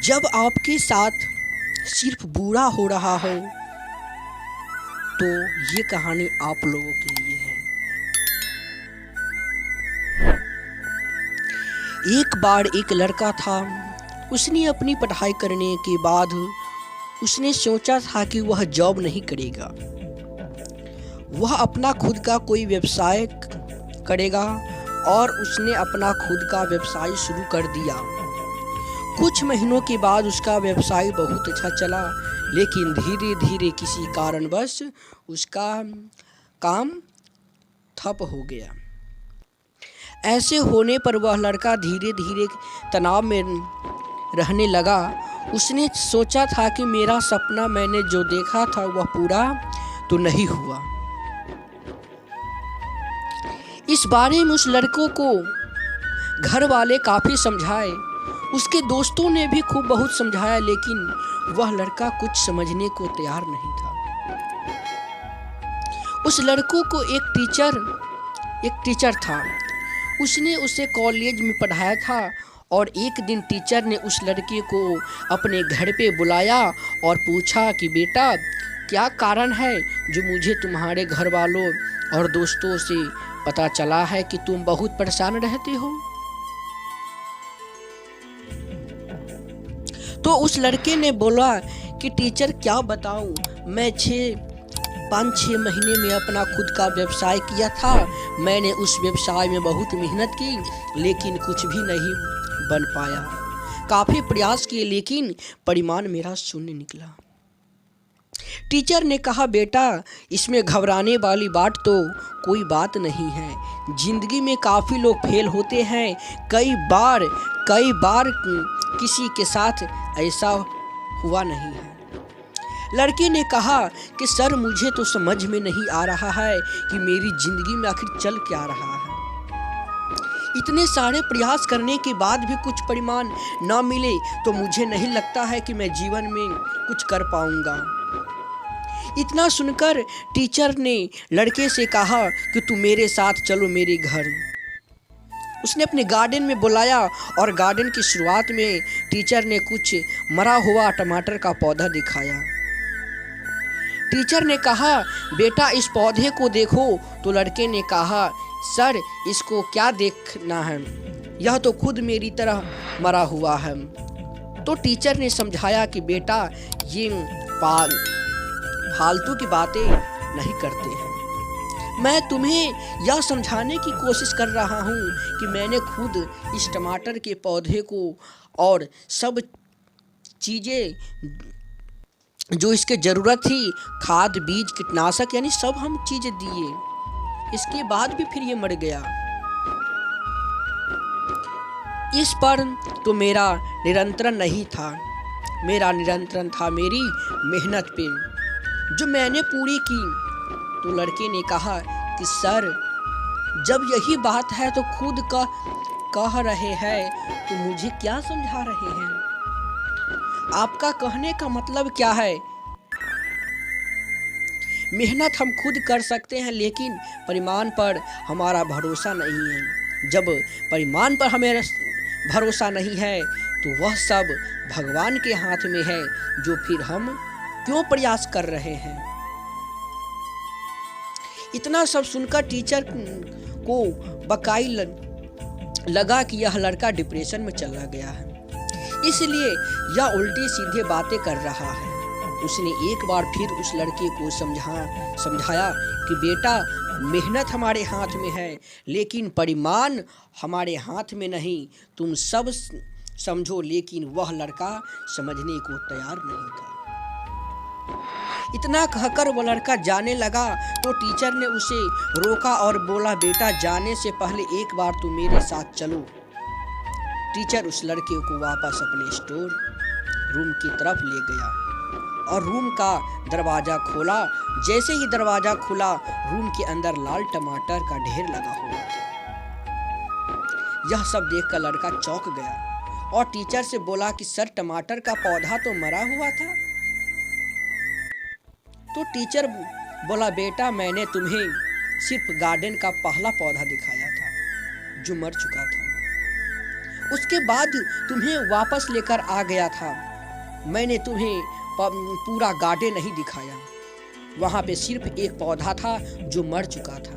जब आपके साथ सिर्फ बुरा हो रहा हो तो ये कहानी आप लोगों के लिए है। एक बार एक लड़का था। उसने अपनी पढ़ाई करने के बाद उसने सोचा था कि वह जॉब नहीं करेगा, वह अपना खुद का कोई व्यवसाय करेगा और उसने अपना खुद का व्यवसाय शुरू कर दिया। कुछ महीनों के बाद उसका व्यवसाय बहुत अच्छा चला, लेकिन धीरे धीरे किसी कारणवश उसका काम ठप हो गया। ऐसे होने पर वह लड़का धीरे धीरे तनाव में रहने लगा। उसने सोचा था कि मेरा सपना मैंने जो देखा था वह पूरा तो नहीं हुआ। इस बारे में उस लड़कों को घर वाले काफ़ी समझाए, उसके दोस्तों ने भी खूब बहुत समझाया, लेकिन वह लड़का कुछ समझने को तैयार नहीं था। उस लड़कों को एक टीचर था। उसने उसे कॉलेज में पढ़ाया था और एक दिन टीचर ने उस लड़के को अपने घर पे बुलाया और पूछा कि बेटा, क्या कारण है जो मुझे तुम्हारे घर वालों और दोस्तों से पता चला है कि तुम बहुत परेशान रहते हो। तो उस लड़के ने बोला कि टीचर क्या बताऊं, मैं 5-6 महीने में अपना खुद का व्यवसाय किया था। मैंने उस व्यवसाय में बहुत मेहनत की, लेकिन कुछ भी नहीं बन पाया। काफ़ी प्रयास किए, लेकिन परिणाम मेरा शून्य निकला। टीचर ने कहा, बेटा, इसमें घबराने वाली बात तो कोई बात नहीं है। जिंदगी में काफ़ी लोग फेल होते हैं, कई बार किसी के साथ ऐसा हुआ नहीं है। लड़के ने कहा कि सर, मुझे तो समझ में नहीं आ रहा है कि मेरी जिंदगी में आखिर चल क्या रहा है। इतने सारे प्रयास करने के बाद भी कुछ परिणाम ना मिले तो मुझे नहीं लगता है कि मैं जीवन में कुछ कर पाऊंगा। इतना सुनकर टीचर ने लड़के से कहा कि तू मेरे साथ चलो मेरे घर। उसने अपने गार्डन में बुलाया और गार्डन की शुरुआत में टीचर ने कुछ मरा हुआ टमाटर का पौधा दिखाया। टीचर ने कहा, बेटा, इस पौधे को देखो। तो लड़के ने कहा, सर, इसको क्या देखना है, यह तो खुद मेरी तरह मरा हुआ है। तो टीचर ने समझाया कि बेटा, ये फालतू की बातें नहीं करते हैं। मैं तुम्हें यह समझाने की कोशिश कर रहा हूँ कि मैंने खुद इस टमाटर के पौधे को और सब चीज़ें जो इसके ज़रूरत थी, खाद, बीज, कीटनाशक, यानी सब हम चीज़ें दिए, इसके बाद भी फिर ये मर गया। इस पर तो मेरा नियंत्रण नहीं था, मेरा नियंत्रण था मेरी मेहनत पे जो मैंने पूरी की। तो लड़के ने कहा कि सर, जब यही बात है तो खुद कह रहे हैं तो मुझे क्या समझा रहे हैं? आपका कहने का मतलब क्या है? मेहनत हम खुद कर सकते हैं, लेकिन परिणाम पर हमारा भरोसा नहीं है। जब परिणाम पर हमें भरोसा नहीं है तो वह सब भगवान के हाथ में है, जो फिर हम क्यों प्रयास कर रहे हैं? इतना सब सुनकर टीचर को बकाई लगा कि यह लड़का डिप्रेशन में चला गया है, इसलिए यह उल्टी सीधे बातें कर रहा है। उसने एक बार फिर उस लड़के को समझाया कि बेटा, मेहनत हमारे हाथ में है, लेकिन परिणाम हमारे हाथ में नहीं। तुम सब समझो। लेकिन वह लड़का समझने को तैयार नहीं था। इतना कहकर वह लड़का जाने लगा तो टीचर ने उसे रोका और बोला, बेटा, जाने से पहले एक बार तू मेरे साथ चलो। टीचर उस लड़के को वापस अपने स्टोर रूम की तरफ ले गया और रूम का दरवाज़ा खोला। जैसे ही दरवाज़ा खुला, रूम के अंदर लाल टमाटर का ढेर लगा हुआ था। यह सब देखकर लड़का चौंक गया और टीचर से बोला कि सर, टमाटर का पौधा तो मरा हुआ था। तो टीचर बोला, बेटा, मैंने तुम्हें सिर्फ गार्डन का पहला पौधा दिखाया था जो मर चुका था। उसके बाद तुम्हें वापस लेकर आ गया था। मैंने तुम्हें पूरा गार्डन नहीं दिखाया। वहाँ पे सिर्फ एक पौधा था जो मर चुका था।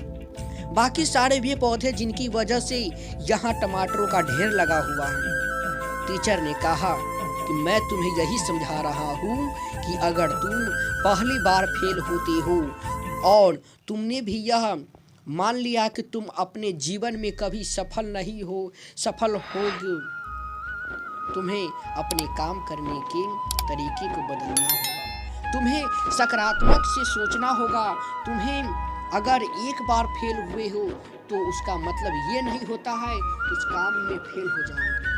बाकी सारे वे पौधे जिनकी वजह से यहाँ टमाटरों का ढेर लगा हुआ है। टीचर ने कहा कि मैं तुम्हें यही समझा रहा हूँ कि अगर तुम पहली बार फेल होते हो और तुमने भी यह मान लिया कि तुम अपने जीवन में कभी सफल होगे, तुम्हें अपने काम करने के तरीके को बदलना होगा। तुम्हें सकारात्मक से सोचना होगा। तुम्हें अगर एक बार फेल हुए हो तो उसका मतलब ये नहीं होता है कि उस काम में फेल हो जाओगे।